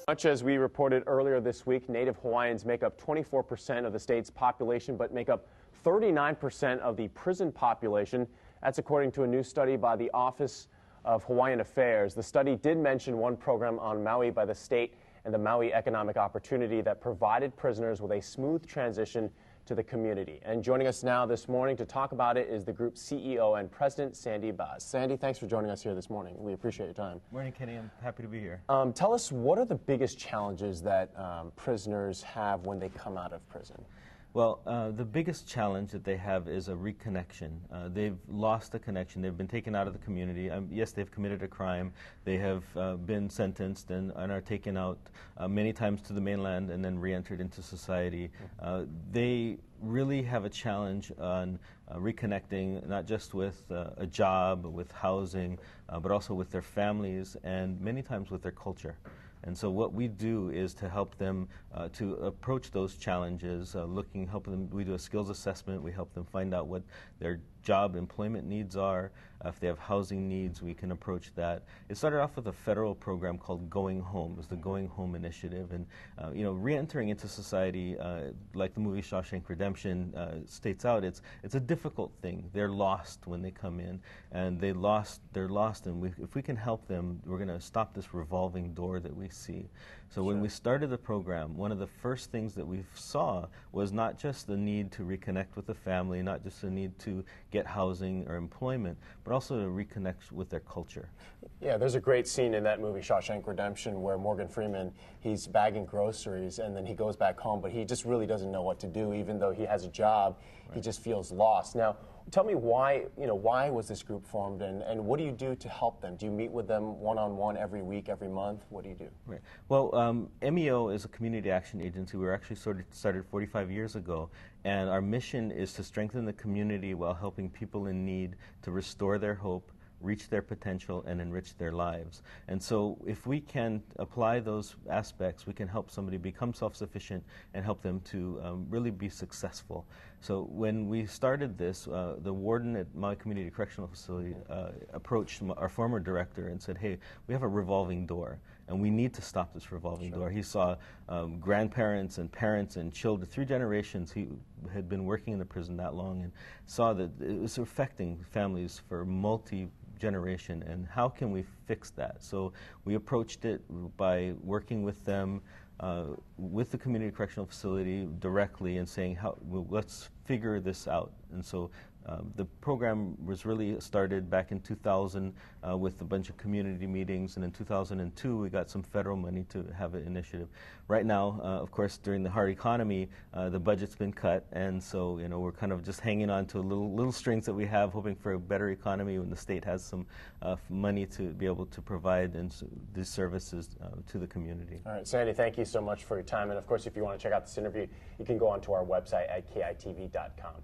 Much as we reported earlier this week, Native Hawaiians make up 24% of the state's population, but make up 39% of the prison population. That's according to a new study by the Office of Hawaiian Affairs. The study did mention one program on Maui by the state and the Maui Economic Opportunity that provided prisoners with a smooth transition to the community. And joining us now this morning to talk about it is the group's CEO and president, Sandy Baz. Sandy, thanks for joining us here this morning. We appreciate your time. Morning, Kenny. I'm happy to be here. Tell us, what are the biggest challenges that prisoners have when they come out of prison? Well, the biggest challenge that they have is a reconnection. They've lost the connection. They've been taken out of the community. Yes, they've committed a crime. They have been sentenced and are taken out many times to the mainland and then re-entered into society. They really have a challenge on reconnecting, not just with a job, with housing, but also with their families and many times with their culture. And so what we do is to help them to approach those challenges, help them. We do a skills assessment. We help them find out what their job employment needs are. If they have housing needs, we can approach that. It started off with a federal program called Going Home. It was the Going Home Initiative. And, re-entering into society, like the movie Shawshank Redemption states out, it's a difficult thing. They're lost when they come in, and they're lost, and if we can help them, we're going to stop this revolving door that we see. So when we started the program, one of the first things that we saw was not just the need to reconnect with the family, not just the need to get housing or employment, but also to reconnect with their culture. Yeah, there's a great scene in that movie, Shawshank Redemption, where Morgan Freeman, he's bagging groceries and then he goes back home, but he just really doesn't know what to do. Even though he has a job, he just feels lost. Now, tell me why was this group formed, and what do you do to help them? Do you meet with them one-on-one every week, every month? What do you do? Right. Well, MEO is a community action agency. We were actually started 45 years ago, and our mission is to strengthen the community while helping people in need to restore their hope, reach their potential, and enrich their lives. And so if we can apply those aspects, we can help somebody become self-sufficient and help them to really be successful. So when we started this, the warden at Maui Community Correctional Facility approached our former director and said, hey, we have a revolving door, and we need to stop this revolving door. He saw grandparents and parents and children, 3 generations. He had been working in the prison that long and saw that it was affecting families for multi-generation, and how can we fix that? So we approached it by working with them, with the community correctional facility directly, and saying, let's figure this out. And so the program was really started back in 2000 with a bunch of community meetings, and in 2002 we got some federal money to have an initiative. Right now, of course, during the hard economy, the budget's been cut, and so we're kind of just hanging on to little strings that we have, hoping for a better economy when the state has some money to be able to provide these services to the community. All right, Sandy, thank you so much for your time, and of course, if you want to check out this interview, you can go onto our website at kitv.com.